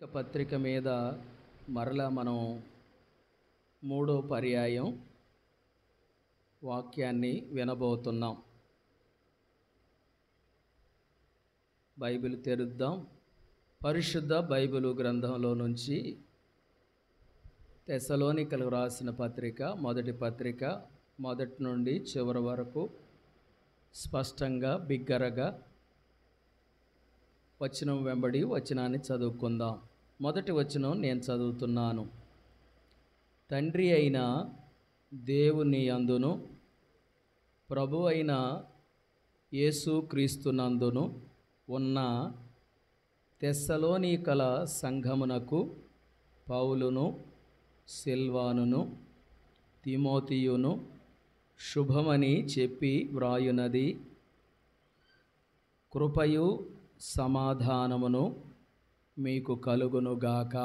పత్రిక మీద మరలా మనం మూడో పర్యాయం వాక్యాన్ని వినబోతున్నాం. బైబిల్ తెరుద్దాం. పరిశుద్ధ బైబిలు గ్రంథంలో నుంచి తెస్సలోనికలకు రాసిన పత్రిక, మొదటి పత్రిక, మొదటి నుండి చివరి వరకు స్పష్టంగా బిగ్గరగా వచనం వెంబడి వచనాన్ని చదువుకుందాం. మొదటి వచనం నేను చదువుతున్నాను. తండ్రి అయిన దేవుని యందును ప్రభు అయిన యేసుక్రీస్తునందును ఉన్న తెస్సలోనికల సంఘమునకు పౌలును, సిల్వానును, తిమోతియును శుభమని చెప్పి వ్రాయునది. కృపయు సమాధానమును మీకు కలుగునుగాక.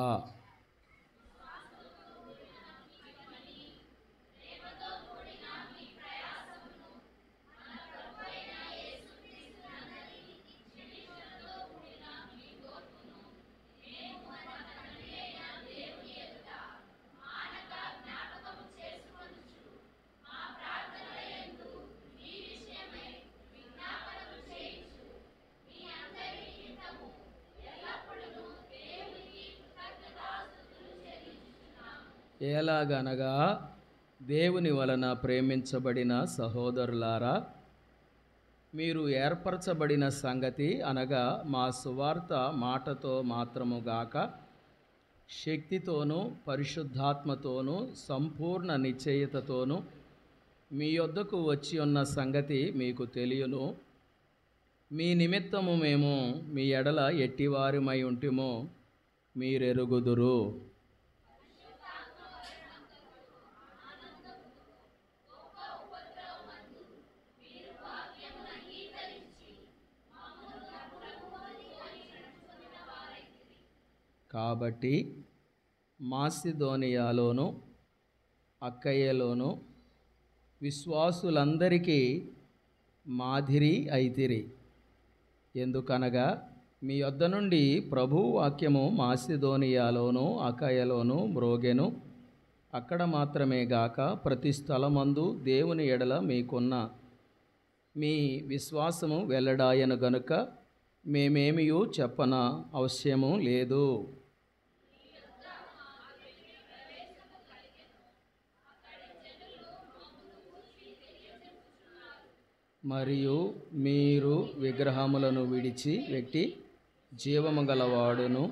ఎలాగనగా దేవుని వలన ప్రేమించబడిన సహోదరులారా, మీరు ఏర్పరచబడిన సంగతి అనగా మా సువార్త మాటతో మాత్రము గాక శక్తితోనూ పరిశుద్ధాత్మతోనూ సంపూర్ణ నిశ్చయతతోనూ మీ యొద్దకు వచ్చి ఉన్న సంగతి మీకు తెలియను. మీ నిమిత్తము మేము మీ ఎడల ఎట్టివారిమై ఉంటిమో మీరెరుగుదురు. కాబట్టి మాసిదోనియాలోను అక్కయ్యలోను విశ్వాసులందరికీ మాదిరి అయితిరి. ఎందుకనగా మీ యొద్ద నుండి ప్రభు వాక్యము మాసిదోనియాలోను అక్కయ్యలోను మ్రోగెను. అక్కడ మాత్రమే గాక ప్రతి స్థలమందు దేవుని ఎడల మీకున్న మీ విశ్వాసము వెల్లడాయను గనుక మేమేమియూ చెప్పన అవశ్యము లేదు. మరియు మీరు విగ్రహములను విడిచిపెట్టి జీవము గలవాడును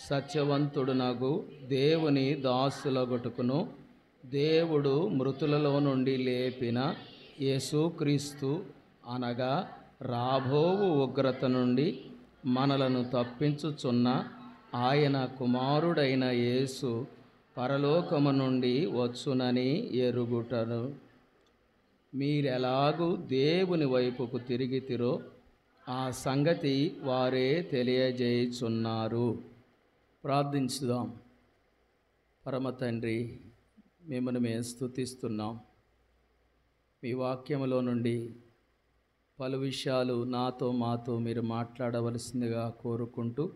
సత్యవంతుడునగు దేవుని దాసులగుటకును దేవుడు మృతులలో నుండి లేపిన యేసుక్రీస్తు అనగా రాబోవు ఉగ్రత నుండి మనలను తప్పించుచున్న ఆయన కుమారుడైన యేసు పరలోకము నుండి వచ్చునని ఎరుగుటను మీరెలాగూ దేవుని వైపుకు తిరిగితిరో ఆ సంగతి వారే తెలియజేయుచున్నారు. ప్రార్థించుదాం. పరమ తండ్రి, మిమ్మల్ని మేము స్తుతిస్తున్నాం. మీ వాక్యములో నుండి పలు విషయాలు నాతో మాతో మీరు మాట్లాడవలసిందిగా కోరుకుంటూ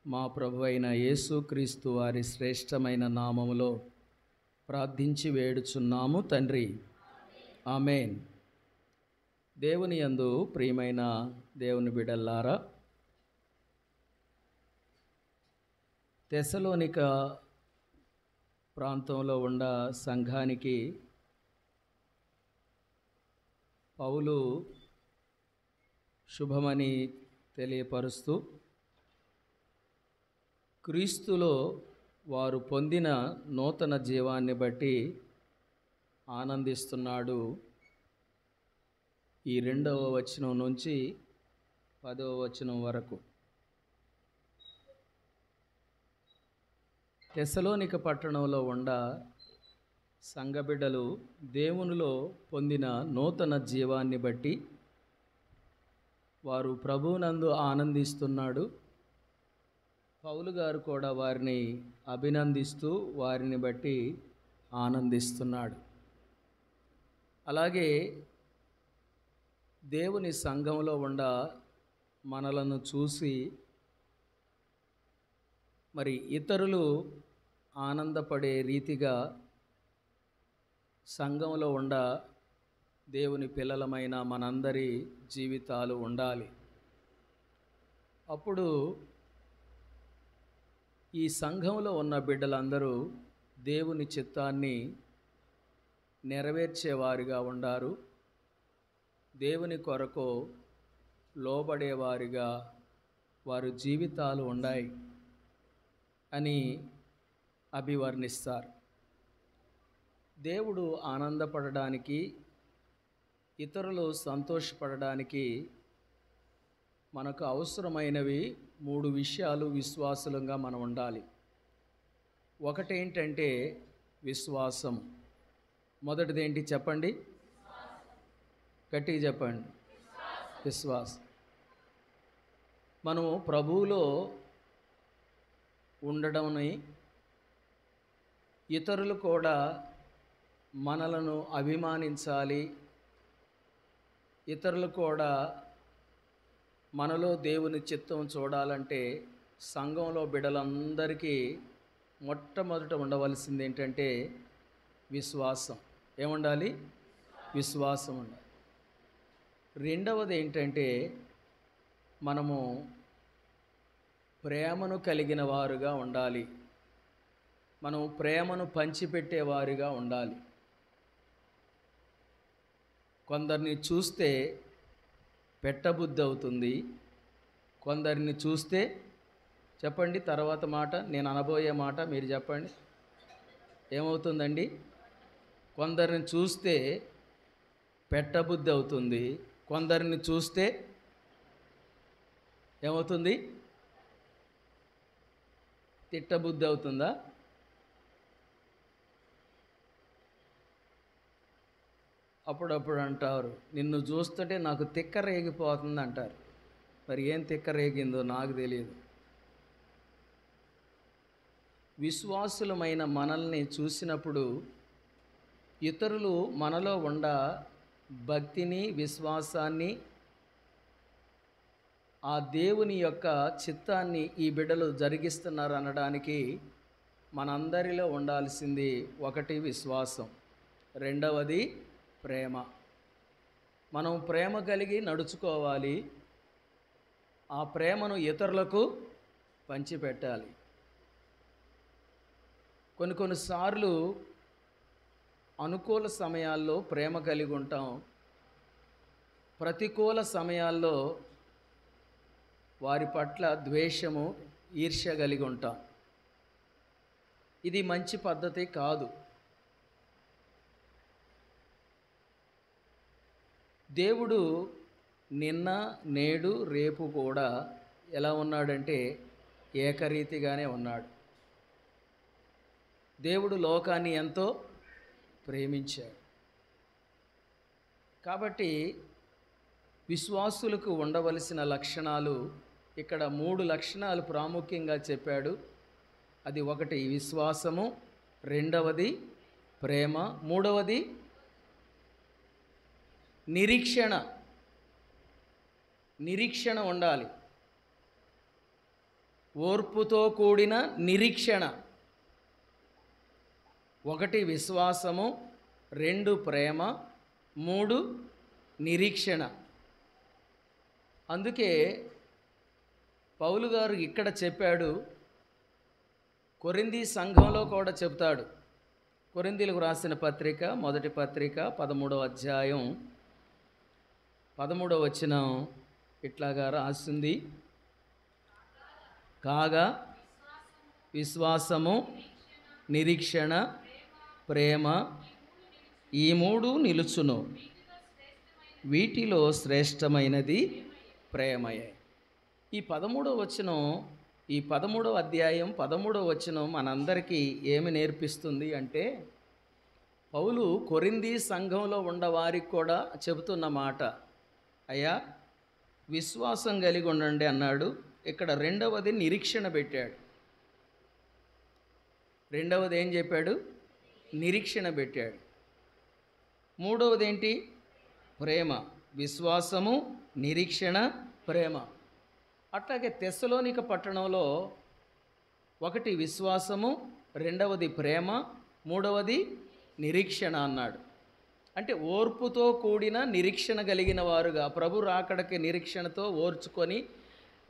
మా ప్రభు అయిన యేసుక్రీస్తు వారి శ్రేష్టమైన నామములో ప్రార్థించి వేడుచున్నాము తండ్రి. ఆమేన్. దేవుని యందు ప్రియమైన దేవుని బిడ్డలారా, తెస్సలోనిక ప్రాంతంలో ఉన్న సంఘానికి పౌలు శుభమని తెలియపరుస్తూ క్రీస్తులో వారు పొందిన నూతన జీవాన్ని బట్టి ఆనందిస్తున్నాడు. ఈ 2వ వచనం నుంచి 10వ వచనం వరకు తెస్సలోనిక పట్టణంలో ఉండ సంఘబిడ్డలు దేవునిలో పొందిన నూతన జీవాన్ని బట్టి వారు ప్రభువునందు ఆనందిస్తున్నాడు. పౌలు గారు కూడా వారిని అభినందిస్తూ వారిని బట్టి ఆనందిస్తున్నాడు. అలాగే దేవుని సంఘంలో ఉండ మనలను చూసి మరి ఇతరులు ఆనందపడే రీతిగా సంఘంలో దేవుని పిల్లలమైన మనందరి జీవితాలు ఉండాలి. అప్పుడు ఈ సంఘంలో ఉన్న బిడ్డలందరూ దేవుని చిత్తాన్ని నెరవేర్చేవారిగా ఉండారు. దేవుని కొరకు లోబడేవారిగా వారి జీవితాలు ఉన్నాయి అని అభివర్ణిస్తారు. దేవుడు ఆనందపడడానికి, ఇతరులు సంతోషపడడానికి మనకు అవసరమైనవి 3 విషయాలు విశ్వాసులంగా మనం ఉండాలి. ఒకటేంటంటే విశ్వాసం. మొదటిది ఏంటి చెప్పండి? గట్టిగా చెప్పండి. విశ్వాసం. మనము ప్రభువులో ఉండడంని, ఇతరులు కూడా మనలను అభిమానించాలి, ఇతరులు కూడా మనలో దేవుని చిత్తం చూడాలంటే సంఘంలో బిడ్డలందరికీ మొట్టమొదట ఉండవలసింది ఏంటంటే విశ్వాసం. ఏముండాలి? విశ్వాసం ఉండాలి. రెండవది ఏంటంటే మనము ప్రేమను కలిగిన వారుగా ఉండాలి. మనం ప్రేమను పంచిపెట్టేవారుగా ఉండాలి. కొందరిని చూస్తే పెట్టబుద్ధి అవుతుంది, కొందరిని చూస్తే చెప్పండి తర్వాత మాట, నేను అనబోయే మాట మీరు చెప్పండి. ఏమవుతుందండి? కొందరిని చూస్తే పెట్టబుద్ధి అవుతుంది, కొందరిని చూస్తే ఏమవుతుంది? తిట్టబుద్ధి అవుతుందా? అప్పుడప్పుడు అంటారు, నిన్ను చూస్తుంటే నాకు తిక్క రేగిపోతుంది అంటారు. మరి ఏం తిక్క రేగిందో నాకు తెలియదు. విశ్వాసులమైన మనల్ని చూసినప్పుడు ఇతరులు మనలో భక్తిని, విశ్వాసాన్ని, ఆ దేవుని యొక్క చిత్తాన్ని ఈ బిడ్డలు జరిగిస్తున్నారు అనడానికి మనందరిలో ఉండాల్సింది ఒకటి విశ్వాసం, రెండవది ప్రేమ. మనం ప్రేమ కలిగి నడుచుకోవాలి. ఆ ప్రేమను ఇతరులకు పంచిపెట్టాలి. కొన్నిసార్లు అనుకూల సమయాల్లో ప్రేమ కలిగి ఉంటాం, ప్రతికూల సమయాల్లో వారి పట్ల ద్వేషము, ఈర్ష్య కలిగి ఉంటాం. ఇది మంచి పద్ధతి కాదు. దేవుడు నిన్న, నేడు, రేపు కూడా ఎలా ఉన్నాడంటే ఏకరీతిగానే ఉన్నాడు. దేవుడు లోకాన్ని ఎంతో ప్రేమించాడు. కాబట్టి విశ్వాసులకు ఉండవలసిన లక్షణాలు ఇక్కడ 3 లక్షణాలు ప్రాముఖ్యంగా చెప్పాడు. అది ఒకటి విశ్వాసము, రెండవది ప్రేమ, మూడవది నిరీక్షణ. నిరీక్షణ ఉండాలి. ఓర్పుతో కూడిన నిరీక్షణ. ఒకటి విశ్వాసము, 2 ప్రేమ, 3 నిరీక్షణ. అందుకే పౌలు గారు ఇక్కడ చెప్పాడు, కొరింథీ సంఘంలో కూడా చెప్తాడు. కొరింథీలకు రాసిన పత్రిక, మొదటి పత్రిక 13వ అధ్యాయం 13వ వచనం ఇట్లాగా రాసింది, కాగా విశ్వాసము, నిరీక్షణ, ప్రేమ ఈ 3 నిలుచును, వీటిలో శ్రేష్టమైనది ప్రేమయే. ఈ 13వ వచనం, ఈ 13వ అధ్యాయం 13వ వచనం మనందరికీ ఏమి నేర్పిస్తుంది అంటే, పౌలు కొరింథీ సంఘంలో ఉన్నవారికి కూడా చెబుతున్న మాట, అయ్యా విశ్వాసం కలిగి ఉండండి అన్నాడు. ఇక్కడ రెండవది నిరీక్షణ పెట్టాడు. రెండవది ఏం చెప్పాడు? నిరీక్షణ పెట్టాడు. మూడవది ఏంటి? ప్రేమ. విశ్వాసము, నిరీక్షణ, ప్రేమ. అట్లాగే తెస్సలోనిక పట్టణంలో ఒకటి విశ్వాసము, రెండవది ప్రేమ, మూడవది నిరీక్షణ అన్నాడు. అంటే ఓర్పుతో కూడిన నిరీక్షణ కలిగిన వారుగా, ప్రభు రాకడకి నిరీక్షణతో ఓర్చుకొని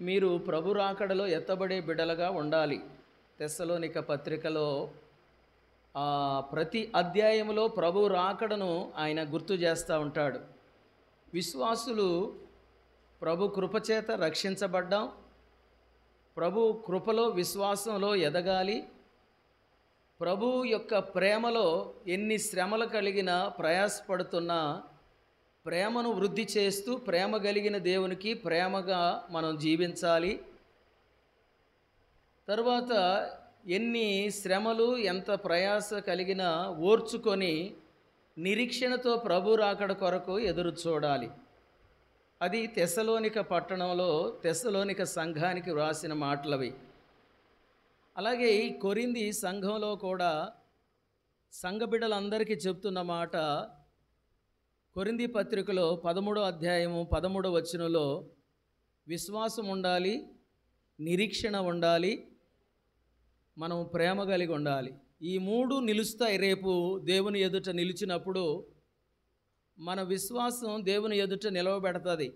మీరు ప్రభు రాకడలో ఎత్తబడే బిడ్డలుగా ఉండాలి. తెస్సలోనిక పత్రికలో ప్రతి అధ్యాయంలో ప్రభు రాకడను ఆయన గుర్తు చేస్తూ ఉంటాడు. విశ్వాసులు ప్రభు కృపచేత రక్షించబడ్డాం, ప్రభు కృపలో విశ్వాసంలో ఎదగాలి. ప్రభు యొక్క ప్రేమలో ఎన్ని శ్రమలు కలిగినా ప్రయాసపడుతున్నా ప్రేమను వృద్ధి చేస్తూ ప్రేమ కలిగిన దేవునికి ప్రేమగా మనం జీవించాలి. తరువాత ఎన్ని శ్రమలు ఎంత ప్రయాస కలిగినా ఓర్చుకొని నిరీక్షణతో ప్రభు రాకడ కొరకు ఎదురు చూడాలి. అది తెస్సలోనిక పట్టణంలో తెస్సలోనిక సంఘానికి వ్రాసిన మాటలవి. అలాగే ఈ కొరింథీ సంఘంలో కూడా సంఘ బిడ్డలందరికీ చెప్తున్న మాట, కొరింథీ పత్రికలో 13వ అధ్యాయము 13వ వచనంలో విశ్వాసం ఉండాలి, నిరీక్షణ ఉండాలి, మనం ప్రేమ కలిగి ఉండాలి. ఈ మూడు నిలుస్తాయి. రేపు దేవుని ఎదుట నిలిచినప్పుడు మన విశ్వాసం దేవుని ఎదుట నిలవబెడుతుంది.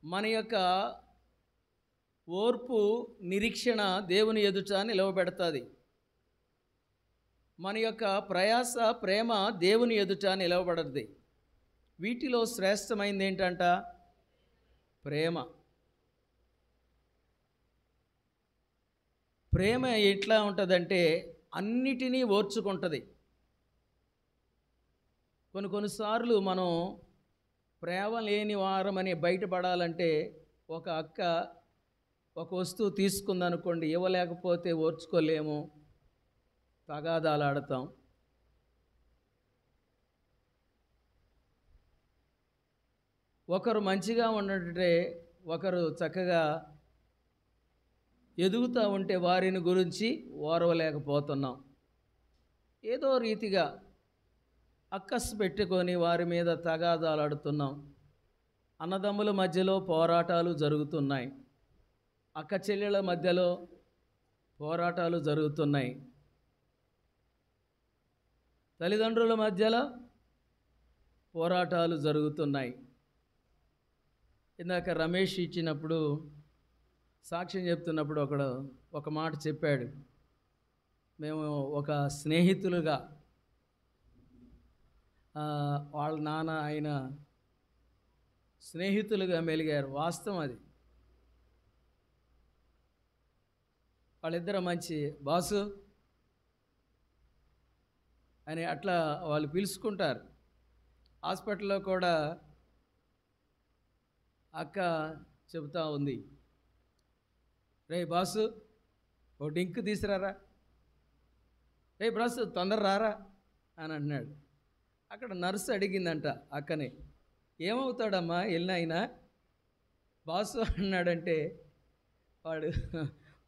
మన యొక్క ఓర్పు నిరీక్షణ దేవుని ఎదుట నిలవబెడుతుంది. మన యొక్క ప్రయాస ప్రేమ దేవుని ఎదుట నిలవబడుతుంది. వీటిలో శ్రేష్టమైనది ఏంటంట? ప్రేమ. ప్రేమ ఎట్లా ఉంటుందంటే అన్నిటినీ ఓర్చుకుంటుంది. కొన్నిసార్లు మనం ప్రేమ లేని వారమని బయటపడాలంటే ఒక అక్క ఒక వస్తువు తీసుకుందనుకోండి, ఇవ్వలేకపోతే ఓర్చుకోలేము, తగాదాలు ఆడతాం. ఒకరు మంచిగా ఉన్నట్టే ఒకరు చక్కగా ఎదుగుతూ ఉంటే వారిని గురించి ఓర్వలేకపోతున్నాం. ఏదో రీతిగా అక్కసు పెట్టుకొని వారి మీద తగాదాలు ఆడుతున్నాం. అన్నదమ్ముల మధ్యలో పోరాటాలు జరుగుతున్నాయి, అక్క చెల్లెళ్ళ మధ్యలో పోరాటాలు జరుగుతున్నాయి, తల్లిదండ్రుల మధ్యలో పోరాటాలు జరుగుతున్నాయి. ఇందాక రమేష్ ఇచ్చినప్పుడు సాక్ష్యం చెప్తున్నప్పుడు ఒక మాట చెప్పాడు. మేము ఒక స్నేహితులుగా, వాళ్ళ నాన్న ఆయన స్నేహితులుగా మెలిగారు. వాస్తవం అది. వాళ్ళిద్దరు మంచి బాసు అని అట్లా వాళ్ళు పిలుచుకుంటారు. హాస్పిటల్లో కూడా అక్క చెబుతూ ఉంది, రే బాసు ఓ డింక్ తీసుకురారా, రే బాసు తొందర రారా అని అన్నాడు. అక్కడ నర్సు అడిగిందంట అక్కని, ఏమవుతాడమ్మా వెళ్ళినాయినా బాసు అన్నాడంటే, వాడు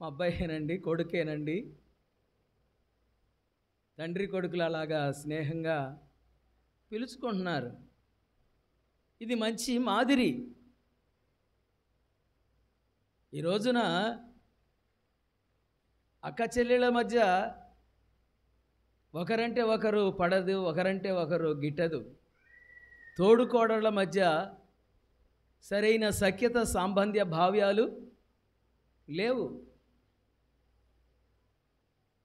మా అబ్బాయేనండి, కొడుకేనండి. తండ్రి కొడుకులు అలాగా స్నేహంగా పిలుచుకుంటున్నారు. ఇది మంచి మాదిరి. ఈ రోజున అక్క చెల్లెళ్ళ మధ్య ఒకరంటే ఒకరు పడదు, ఒకరంటే ఒకరు గిట్టదు. తోడుకోడళ్ళ మధ్య సరైన సఖ్యత సాంబంధ్య భావ్యాలు లేవు.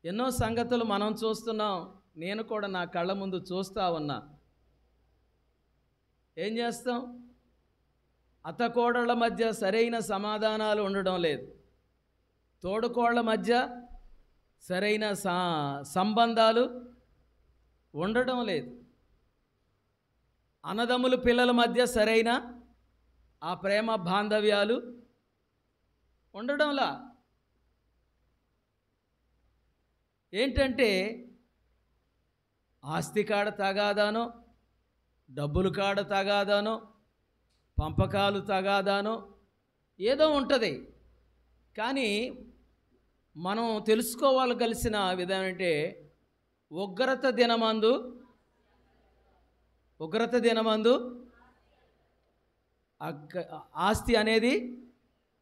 ఎన్నో సంగతులు మనం చూస్తున్నాం, నేను కూడా నా కళ్ళ ముందు చూస్తూ ఉన్నా. ఏం చేస్తాం? అత్తకోడళ్ళ మధ్య సరైన సమాధానాలు ఉండడం లేదు, తోడుకోళ్ళ మధ్య సరైన సంబంధాలు ఉండడం లేదు, అన్నదమ్ముల పిల్లల మధ్య సరైన ఆ ప్రేమ బాంధవ్యాలు ఉండడంలా. ఏంటంటే ఆస్తి కాడ తగాదానో, డబ్బులు కాడ తగాదానో, పంపకాలు తగాదానో ఏదో ఉంటుంది. కానీ మనం తెలుసుకోవాల్సిన విధానం అంటే ఉగ్రత దినమందు ఆస్తి అనేది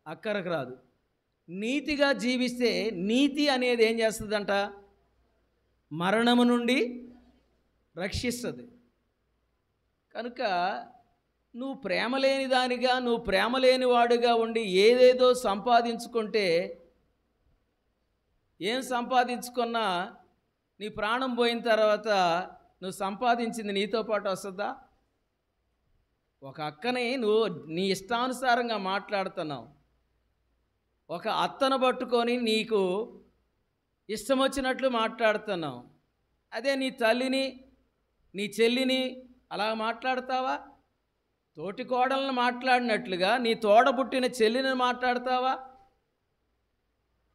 అక్కరకు రాదు. నీతిగా జీవిస్తే నీతి అనేది ఏం చేస్తుందంట? మరణము నుండి రక్షిస్తుంది. కనుక నువ్వు ప్రేమ లేని దానిగా, నువ్వు ప్రేమ లేని వాడుగా ఉండి ఏదేదో సంపాదించుకుంటే, ఏం సంపాదించుకున్నా నీ ప్రాణం పోయిన తర్వాత నువ్వు సంపాదించింది నీతో పాటు వస్తుందా? ఒక అక్కని నువ్వు నీ ఇష్టానుసారంగా మాట్లాడుతున్నావు, ఒక అత్తను పట్టుకొని నీకు ఇష్టం వచ్చినట్లు మాట్లాడుతున్నావు. అదే నీ తల్లిని, నీ చెల్లిని అలా మాట్లాడతావా? తోటి కోడలను మాట్లాడినట్లుగా నీ తోడబుట్టిన చెల్లిని మాట్లాడతావా?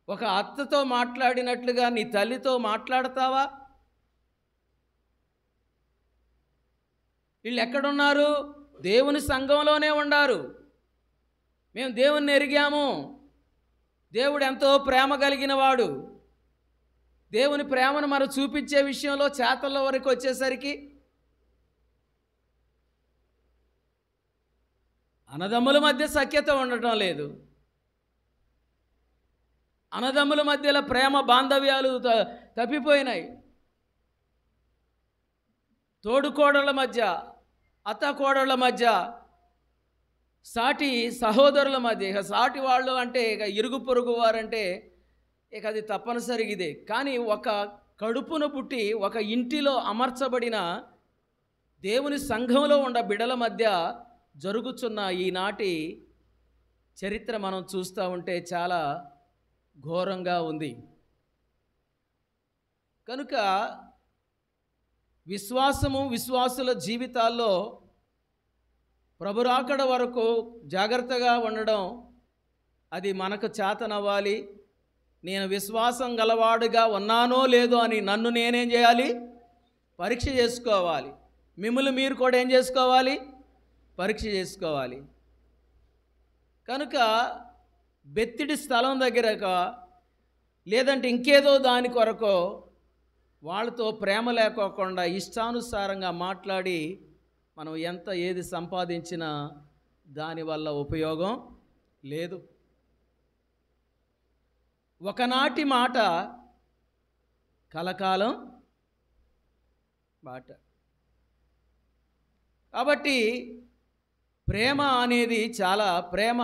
ఒక అత్తతో మాట్లాడినట్లుగా నీ తల్లితో మాట్లాడతావా? వీళ్ళు ఎక్కడున్నారు? దేవుని సంఘంలోనే ఉండారు. మేము దేవుణ్ణి ఎరిగాము, దేవుడు ఎంతో ప్రేమ కలిగిన వాడు. దేవుని ప్రేమను మనం చూపించే విషయంలో చేతల వరకు వచ్చేసరికి అన్నదమ్ముల మధ్య సఖ్యత ఉండటం లేదు. అన్నదమ్ముల మధ్యలో ప్రేమ బాంధవ్యాలు తప్పిపోయినాయి. తోడుకోడళ్ళ మధ్య, అత్తకోడళ్ళ మధ్య, సాటి సహోదరుల మధ్య, ఇక సాటి వాళ్ళు అంటే ఇక ఇరుగు పొరుగు వారంటే ఇక అది తప్పనిసరిగా ఇదే. కానీ ఒక కడుపున పుట్టి ఒక ఇంటిలో అమర్చబడిన దేవుని సంఘంలో ఉన్న బిడల మధ్య జరుగుతున్న ఈనాటి చరిత్ర మనం చూస్తూ ఉంటే చాలా ఘోరంగా ఉంది. కనుక విశ్వాసుల జీవితాల్లో ప్రభురాకడ వరకు జాగ్రత్తగా ఉండడం, అది మనకు చేతనవ్వాలి. నేను విశ్వాసం గలవాడుగా ఉన్నానో లేదో అని నన్ను నేనేం చేయాలి? పరీక్ష చేసుకోవాలి. మిమ్మల్ని మీరు కూడా ఏం చేసుకోవాలి? పరీక్ష చేసుకోవాలి. కనుక బెత్తిడి స్థలం దగ్గరకో లేదంటే ఇంకేదో దాని కొరకో వాళ్ళతో ప్రేమ లేకోకుండా ఇష్టానుసారంగా మాట్లాడి మనం ఎంత ఏది సంపాదించినా దానివల్ల ఉపయోగం లేదు. ఒకనాటి మాట కలకాలం బాట. కాబట్టి ప్రేమ అనేది ప్రేమ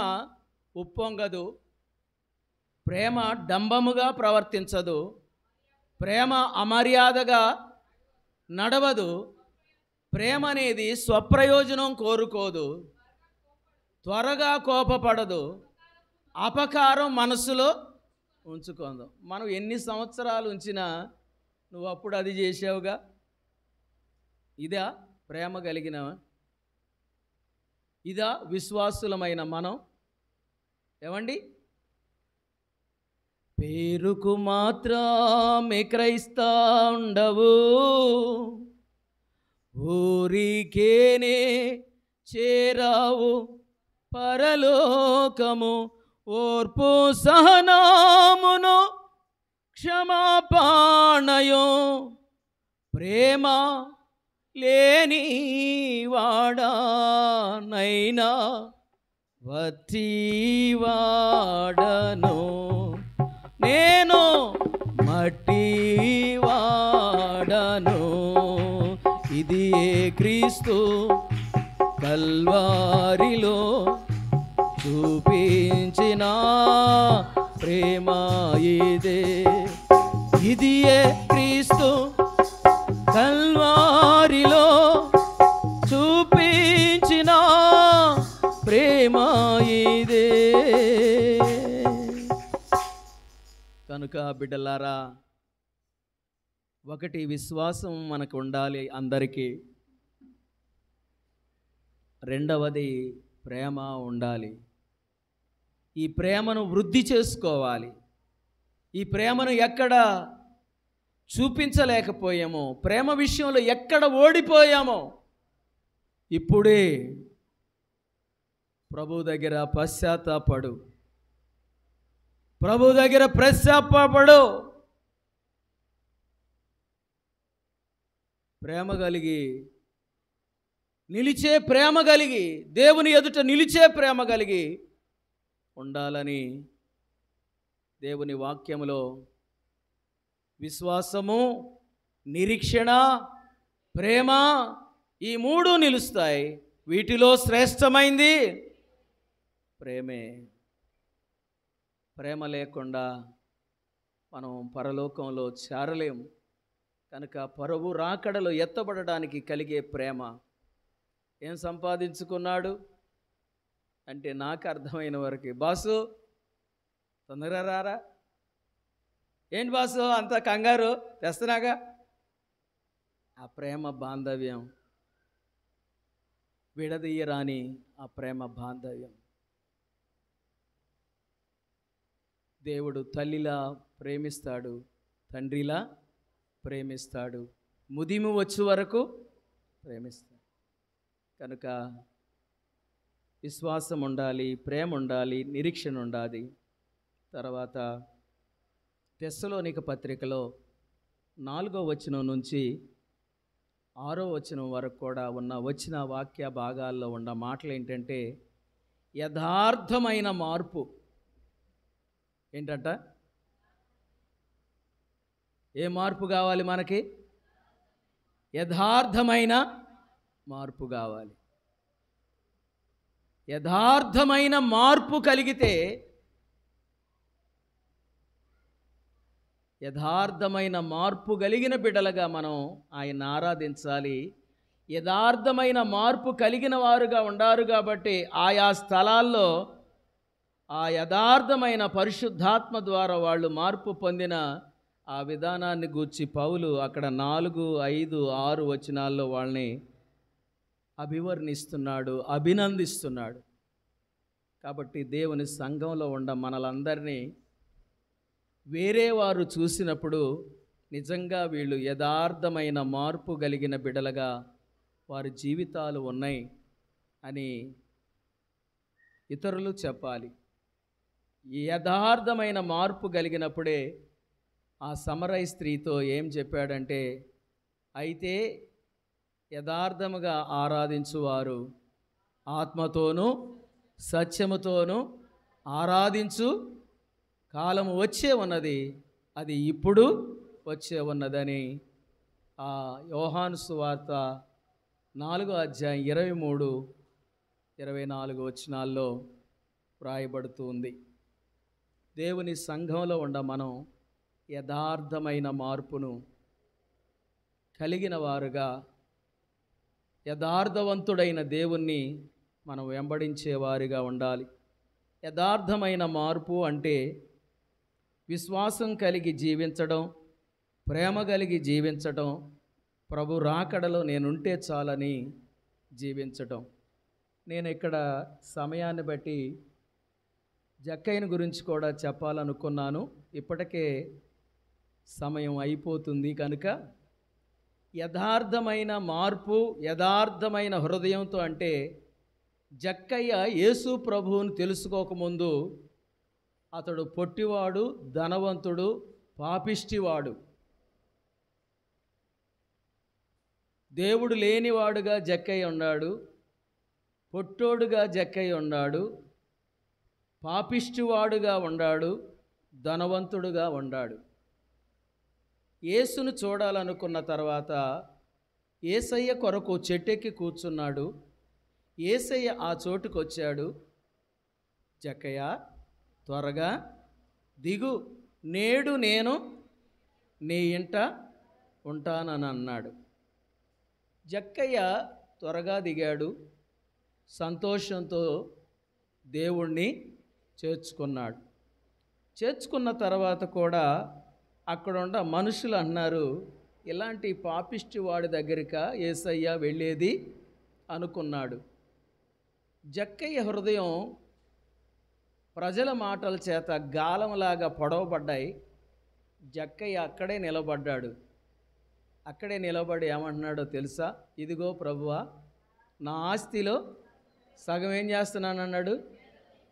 ఉప్పొంగదు, ప్రేమ డంబముగా ప్రవర్తించదు, ప్రేమ అమర్యాదగా నడవదు, ప్రేమ అనేది స్వప్రయోజనం కోరుకోదు, త్వరగా కోపపడదు, అపకారం మనసులో ఉంచుకోదు. మనం ఎన్ని సంవత్సరాలు ఉంచినా నువ్వు అప్పుడు అది చేసావుగా, ఇదా ప్రేమ కలిగిన, ఇదా విశ్వాసులమైన మనం? ఏమండి, పేరుకు మాత్రమే క్రైస్తవుండవు, ఊరికేనే చేరావు పరలోకము, ఓర్పు సహనామును క్షమాపణయో, ప్రేమ లేని వాడనైనా వట్టివాడను, నేను మట్టివాడను. ఇది క్రీస్తు కల్వారిలో చూపించిన ప్రేమ ఇదే. ఇది క్రీస్తు కల్వారిలో చూపించిన ప్రేమ ఇదే. కనుక బిడ్డలారా, ఒకటి విశ్వాసం మనకు ఉండాలి అందరికీ, రెండవది ప్రేమ ఉండాలి. ఈ ప్రేమను వృద్ధి చేసుకోవాలి. ఈ ప్రేమను ఎక్కడ చూపించలేకపోయామో, ప్రేమ విషయంలో ఎక్కడ ఓడిపోయామో, ఇప్పుడే ప్రభు దగ్గర పశ్చాత్తాపడు, ప్రభు దగ్గర పశ్చాత్తాపడు. ప్రేమ కలిగి నిలిచే ప్రేమ కలిగి, దేవుని ఎదుట నిలిచే ప్రేమ కలిగి ఉండాలని దేవుని వాక్యములో విశ్వాసము, నిరీక్షణ, ప్రేమ ఈ మూడు నిలుస్తాయి. వీటిలో శ్రేష్టమైంది ప్రేమే. ప్రేమ లేకుండా మనం పరలోకంలో చేరలేము. కనుక ప్రభు రాకడలో ఎత్తబడడానికి కలిగే ప్రేమ. ఏం సంపాదించుకున్నాడు అంటే నాకు అర్థమైన వరకు, బాసు తొందరగా రారా, ఏంటి బాసు అంత కంగారు, తెస్తున్నాగా. ఆ ప్రేమ బాంధవ్యం, విడదీయరాని ఆ ప్రేమ బాంధవ్యం. దేవుడు తల్లిలా ప్రేమిస్తాడు, తండ్రిలా ప్రేమిస్తాడు, ముదిమి వచ్చే వరకు ప్రేమిస్తాడు. కనుక విశ్వాసం ఉండాలి, ప్రేమ ఉండాలి, నిరీక్షణ ఉండాలి. తర్వాత తెస్సలోనిక పత్రికలో 4వ వచనం నుంచి 6వ వచనం వరకు కూడా వచ్చిన వాక్య భాగాల్లో ఉన్న మాటలు ఏంటంటే, యథార్థమైన మార్పు. ఏంటంట? ఏ మార్పు కావాలి మనకి? యథార్థమైన మార్పు కావాలి. యథార్థమైన మార్పు కలిగితే, యథార్థమైన మార్పు కలిగిన బిడ్డలుగా మనం ఆయన ఆరాధించాలి. యథార్థమైన మార్పు కలిగిన వారుగా ఉండారు కాబట్టి ఆయా స్థలాల్లో ఆ యథార్థమైన పరిశుద్ధాత్మ ద్వారా వాళ్ళు మార్పు పొందిన ఆ విధానాన్ని గూర్చి పౌలు అక్కడ 4, 5, 6 వచనాల్లో వాళ్ళని అభివర్ణిస్తున్నాడు, అభినందిస్తున్నాడు. కాబట్టి దేవుని సంఘంలో ఉన్న మనలందరినీ వేరే వారు చూసినప్పుడు నిజంగా వీళ్ళు యథార్థమైన మార్పు కలిగిన బిడ్డలుగా వారి జీవితాలు ఉన్నాయి అని ఇతరులు చెప్పాలి. ఈ యథార్థమైన మార్పు కలిగినప్పుడే ఆ సమరయ స్త్రీతో ఏం చెప్పాడంటే, అయితే యథార్థముగా ఆరాధించువారు ఆత్మతోనూ సత్యముతోనూ ఆరాధించు కాలము వచ్చే ఉన్నది, అది ఇప్పుడు వచ్చే ఉన్నదని ఆ యోహాను సువార్త 4వ అధ్యాయం 23, 24 వచనాల్లో వ్రాయబడుతూ ఉంది. దేవుని సంఘంలో మనం యథార్థమైన మార్పును కలిగిన వారుగా, యథార్థవంతుడైన దేవుణ్ణి మనం వెంబడించేవారిగా ఉండాలి. యథార్థమైన మార్పు అంటే విశ్వాసం కలిగి జీవించడం, ప్రేమ కలిగి జీవించడం, ప్రభు రాకడలో నేనుంటే చాలని జీవించడం. నేను ఇక్కడ సమయాన్ని బట్టి జక్కయ్యను గురించి కూడా చెప్పాలనుకున్నాను. ఇప్పటికే సమయం అయిపోతుంది కనుక యథార్థమైన మార్పు, యథార్థమైన హృదయంతో అంటే జక్కయ్య యేసు ప్రభువుని తెలుసుకోకముందు అతడు పొట్టివాడు, ధనవంతుడు, పాపిష్టివాడు, దేవుడు లేనివాడుగా జక్కయ్య ఉన్నాడు, పొట్టోడుగా జక్కయ్య ఉన్నాడు, పాపిష్టివాడుగా ఉన్నాడు, ధనవంతుడుగా ఉన్నాడు. యేసును చూడాలనుకున్న తర్వాత యేసయ్య కొరకు చెట్టెక్కి కూర్చున్నాడు. యేసయ్య ఆ చోటుకు వచ్చాడు. జక్కయ్య త్వరగా దిగు, నేడు నేను నీ ఇంట ఉంటానని అన్నాడు. జక్కయ్య త్వరగా దిగాడు, సంతోషంతో దేవుణ్ణి చేర్చుకున్నాడు. చేర్చుకున్న తర్వాత కూడా అక్కడున్న మనుషులు అన్నారు, ఇలాంటి పాపిష్టి వాడి దగ్గరికా యేసయ్య వెళ్ళేది అనుకున్నాడు. జక్కయ్య హృదయం ప్రజల మాటల చేత గాలంలాగా పొడవబడ్డాయి. జక్కయ్య అక్కడే నిలబడ్డాడు. అక్కడే నిలబడి ఏమంటున్నాడో తెలుసా? ఇదిగో ప్రభువా, నా ఆస్తిలో సగం ఏం చేస్తున్నానన్నాడు?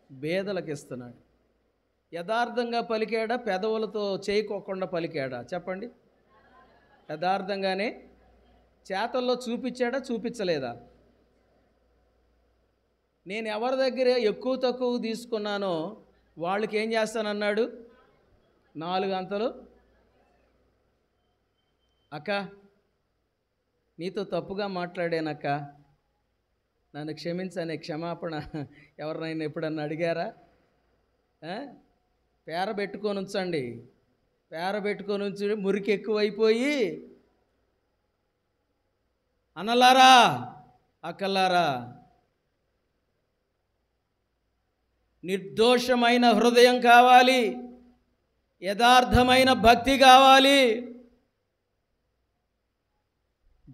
బేదలకు ఇస్తున్నాడు. యథార్థంగా పలికాడా, పెదవులతో చేయకోకుండా పలికాడా? చెప్పండి. యథార్థంగానే చేతల్లో చూపించాడా, చూపించలేదా? నేను ఎవరి దగ్గర ఎక్కువ తక్కువ తీసుకున్నానో వాళ్ళకి ఏం చేస్తానన్నాడు? 4 గంటలు. అక్క, నీతో తప్పుగా మాట్లాడానక్క, నన్ను క్షమించనే క్షమాపణ ఎవరినైనా ఎప్పుడన్నా అడిగారా? పేర పెట్టుకొని ఉంచండి. పేర పెట్టుకొని ఉంచి మురికి ఎక్కువైపోయి, అన్నలారా అక్కలారా, నిర్దోషమైన హృదయం కావాలి, యథార్థమైన భక్తి కావాలి.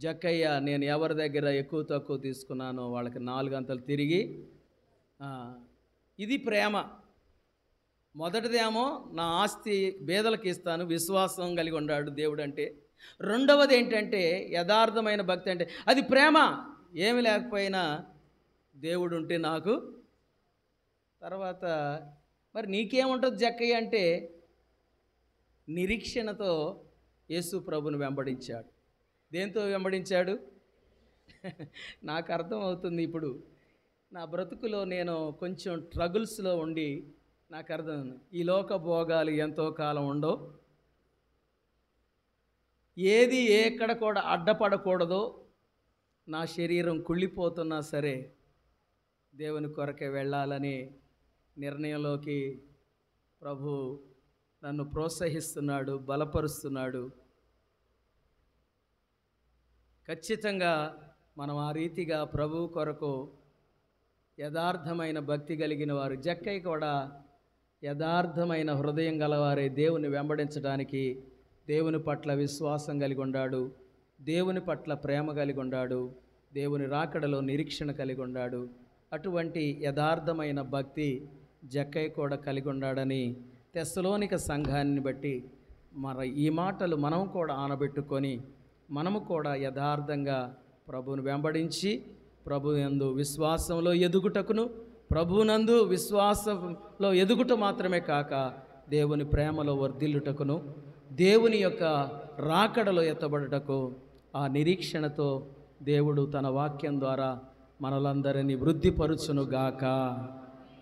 జక్కయ్య, నేను ఎవరి దగ్గర ఎక్కువ తక్కువ తీసుకున్నానో వాళ్ళకి 4 గంటలు తిరిగి. ఇది ప్రేమ. మొదటిదేమో నా ఆస్తి బేదలకు ఇస్తాను, విశ్వాసం కలిగి ఉన్నాడు దేవుడు అంటే. రెండవది ఏంటంటే యథార్థమైన భక్తి, అంటే అది ప్రేమ. ఏమి లేకపోయినా దేవుడు ఉంటే నాకు. తర్వాత మరి నీకేముంటుంది జక్కయ్య అంటే, నిరీక్షణతో యేసు ప్రభుని వెంబడించాడు. దేంతో వెంబడించాడు? నాకు అర్థమవుతుంది ఇప్పుడు. నా బ్రతుకులో నేను కొంచెం స్ట్రగుల్స్లో ఉండి నాకు అర్థం, ఈ లోక భోగాలు ఎంతో కాలం ఉండవు, ఏది ఎక్కడ కూడా అడ్డపడకూడదు, నా శరీరం కుళ్ళిపోతున్నా సరే దేవుని కొరకే వెళ్ళాలని నిర్ణయంలోకి ప్రభు నన్ను ప్రోత్సహిస్తున్నాడు, బలపరుస్తున్నాడు. ఖచ్చితంగా మనం ఆ రీతిగా ప్రభు కొరకు యథార్థమైన భక్తి కలిగిన వారు, జక్కయ్య కూడా యథార్థమైన హృదయం గలవారే దేవుని వెంబడించడానికి దేవుని పట్ల విశ్వాసం కలిగి ఉన్నాడు, దేవుని పట్ల ప్రేమ కలిగి ఉన్నాడు, దేవుని రాకడలో నిరీక్షణ కలిగి ఉన్నాడు. అటువంటి యథార్థమైన భక్తి జక్కయ్య కూడా కలిగి ఉన్నాడని తెస్సలోనిక సంఘాన్ని బట్టి మరి ఈ మాటలు మనం కూడా ఆనబెట్టుకొని మనము కూడా యథార్థంగా ప్రభువును వెంబడించి ప్రభునందు విశ్వాసంలో ఎదుగుటకును, ప్రభునందు విశ్వాసంలో ఎదుగుట మాత్రమే కాక దేవుని ప్రేమలో వర్ధిల్లుటకును, దేవుని యొక్క రాకడలో ఎత్తబడుటకు ఆ నిరీక్షణతో దేవుడు తన వాక్యం ద్వారా మనలందరినీ వృద్ధిపరుచునుగాక.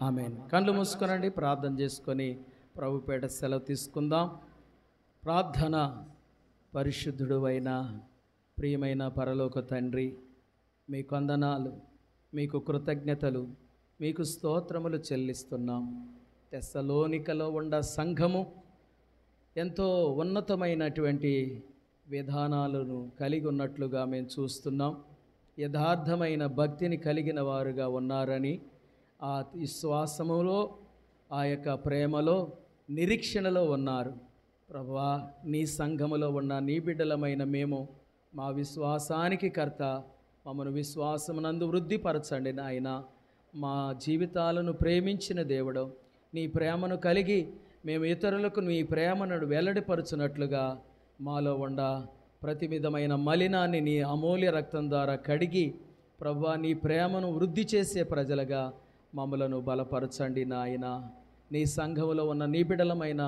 ఆమేన్. కళ్ళు మూసుకొనండి, ప్రార్థన చేసుకొని ప్రభుపేట సెలవు తీసుకుందాం. ప్రార్థన. పరిశుద్ధుడు అయిన ప్రియమైన పరలోక తండ్రి, మీకు వందనాలు, మీకు కృతజ్ఞతలు, మీకు స్తోత్రములు చెల్లిస్తున్నాం. తెస్సలోనికలో ఉన్న సంఘము ఎంతో ఉన్నతమైనటువంటి విధానాలను కలిగి ఉన్నట్లుగా మేము చూస్తున్నాం. యథార్థమైన భక్తిని కలిగిన వారుగా ఉన్నారని, ఆ విశ్వాసములో, ఆ యొక్క ప్రేమలో, నిరీక్షణలో ఉన్నారు. ప్రభువా, నీ సంఘములో ఉన్న నీ బిడ్డలమైన మేము మా విశ్వాసానికి కర్త, మమ్మను విశ్వాసమునందు వృద్ధిపరచండి నాయన. మా జీవితాలను ప్రేమించిన దేవుడు, నీ ప్రేమను కలిగి మేము ఇతరులకు నీ ప్రేమను వెల్లడిపరచునట్లుగా మాలో ఉండ ప్రతి విధమైన మలినాన్ని నీ అమూల్య రక్తం ద్వారా కడిగి ప్రభువా, నీ ప్రేమను వృద్ధి చేసే ప్రజలుగా మమ్మలను బలపరచండి నాయన. నీ సంఘములో ఉన్న నీ బిడ్డలమైన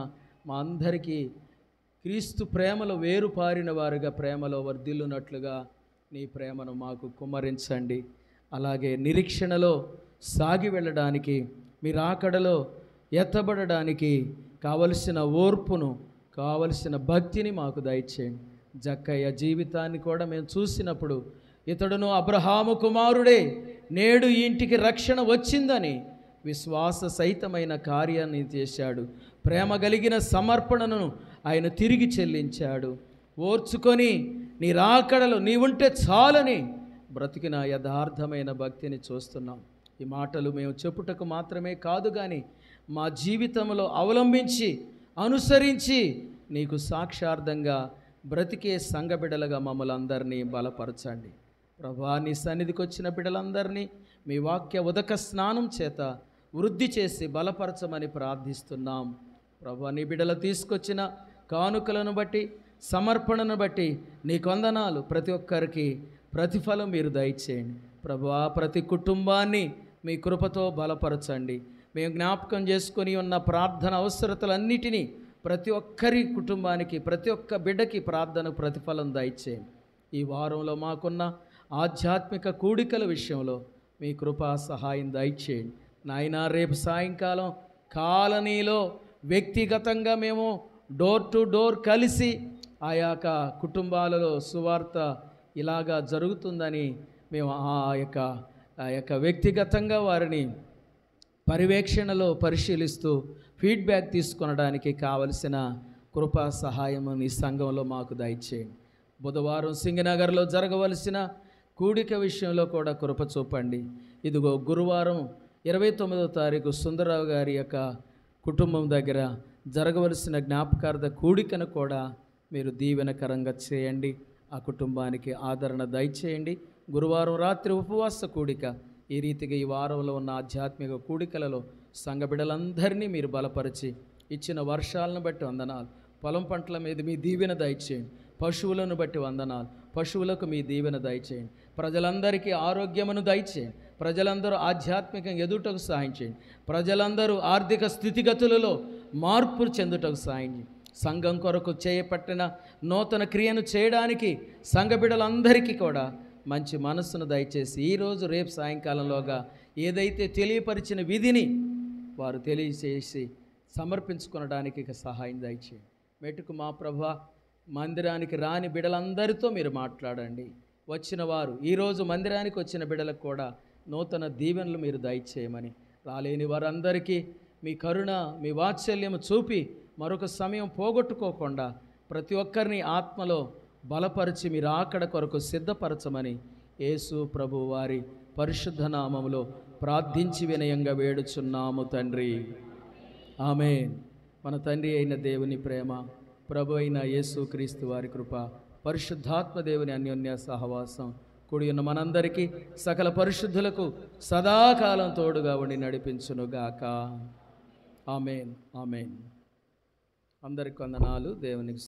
మా అందరికీ క్రీస్తు ప్రేమలో వేరుపారిన వారుగా ప్రేమలో వర్ధిల్లునట్లుగా నీ ప్రేమను మాకు కుమ్మరించండి. అలాగే నిరీక్షణలో సాగి వెళ్ళడానికి, మీ రాకడలో ఎత్తబడడానికి కావలసిన ఓర్పును, కావలసిన భక్తిని మాకు దయచేయండి. జక్కయ్య జీవితాన్ని కూడా మేము చూసినప్పుడు, ఇతడును అబ్రహాము కుమారుడే, నేడు ఈ ఇంటికి రక్షణ వచ్చిందని విశ్వాస సహితమైన కార్యాన్ని చేశాడు. ప్రేమ కలిగిన సమర్పణను ఆయన తిరిగి చెల్లించాడు. ఓర్చుకొని నీ రాకడలో నీవుంటే చాలని బ్రతికిన యథార్థమైన భక్తిని చూస్తున్నాం. ఈ మాటలు మేము చెప్పుటకు మాత్రమే కాదు, కానీ మా జీవితంలో అవలంబించి అనుసరించి నీకు సాక్షార్థంగా బ్రతికే సంఘ బిడ్డలుగా మమ్మల్ని అందరినీ బలపరచండి. ప్రభువా, నీ సన్నిధికి వచ్చిన బిడ్డలందరినీ మీ వాక్య ఉదక స్నానం చేత వృద్ధి చేసి బలపరచమని ప్రార్థిస్తున్నాం. ప్రభువా, నీ బిడ్డలు తీసుకొచ్చిన కానుకలను బట్టి, సమర్పణను బట్టి నీకు వందనాలు. ప్రతి ఒక్కరికి ప్రతిఫలం మీరు దయచేయండి. ప్రభువా, ప్రతి కుటుంబాన్ని మీ కృపతో బలపరచండి. మేము జ్ఞాపకం చేసుకొని ఉన్న ప్రార్థన అవసరతలన్నిటినీ ప్రతి ఒక్కరి కుటుంబానికి, ప్రతి ఒక్క బిడ్డకి ప్రార్థన ప్రతిఫలం దయచేయండి. ఈ వారంలో మాకున్న ఆధ్యాత్మిక కూడికల విషయంలో మీ కృపా సహాయం దయచేయండి నాయనా. రేపు సాయంకాలం కాలనీలో వ్యక్తిగతంగా మేము డోర్ టు డోర్ కలిసి ఆ యొక్క కుటుంబాలలో సువార్త ఇలాగా జరుగుతుందని మేము ఆ యొక్క వ్యక్తిగతంగా వారిని పర్యవేక్షణలో పరిశీలిస్తూ ఫీడ్బ్యాక్ తీసుకొనడానికి కావలసిన కృపా సహాయం నీ సంఘంలో మాకు దయచేయండి. బుధవారం సింగనగర్లో జరగవలసిన కూడిక విషయంలో కూడా కృప చూపండి. ఇదిగో గురువారం 29వ తారీఖు సుందరరావు గారి యొక్క కుటుంబం దగ్గర జరగవలసిన జ్ఞాపకార్థ కూడికను కూడా మీరు దీవెనకరంగా చేయండి. ఆ కుటుంబానికి ఆదరణ దయచేయండి. గురువారం రాత్రి ఉపవాస కూడిక, ఈ రీతిగా ఈ వారంలో ఉన్న ఆధ్యాత్మిక కూడికలలో సంఘ బిడ్డలందరినీ మీరు బలపరిచి ఇచ్చిన వర్షాలను బట్టి వందనాలు. పొలం పంటల మీద మీ దీవెన దయచేయండి. పశువులను బట్టి వందనాలు. పశువులకు మీ దీవెన దయచేయండి. ప్రజలందరికీ ఆరోగ్యమును దయచేయండి. ప్రజలందరూ ఆధ్యాత్మికంగా ఎదుటకు సాయం చేయండి. ప్రజలందరూ ఆర్థిక స్థితిగతులలో మార్పు చెందుటకు సాయం చేయండి. సంఘం కొరకు చేయబట్టిన నూతన క్రియను చేయడానికి సంఘ బిడ్డలందరికీ కూడా మంచి మనస్సును దయచేసి ఈరోజు రేపు సాయంకాలంలోగా ఏదైతే తెలియపరిచిన విధిని వారు తెలియచేసి సమర్పించుకొనడానికి సహాయం దయచేయండి. మెట్టుకు మా ప్రభువా, మందిరానికి రాని బిడ్డలందరితో మీరు మాట్లాడండి. వచ్చిన వారు ఈరోజు మందిరానికి వచ్చిన బిడ్డలకు కూడా నూతన దీవెనలు మీరు దయచేయమని, రాలేని వారందరికీ మీ కరుణ మీ వాత్సల్యము చూపి మరొక సమయం పోగొట్టుకోకుండా ప్రతి ఒక్కరిని ఆత్మలో బలపరిచి మీరు ఆకడ కొరకు సిద్ధపరచమని యేసు ప్రభు వారి పరిశుద్ధ నామములో ప్రార్థించి వినయంగా వేడుచున్నాము తండ్రి. ఆమేన్. మన తండ్రి అయిన దేవుని ప్రేమ, ప్రభు అయిన యేసు క్రీస్తు వారి కృప, పరిశుద్ధాత్మ దేవుని అన్యోన్య సహవాసం కూడి ఉన్న మనందరికీ సకల పరిశుద్ధులకు సదాకాలం తోడుగా ఉండి నడిపించునుగాక. ఆమేన్. ఆమేన్. అందరికి వందనాలు. దేవునికి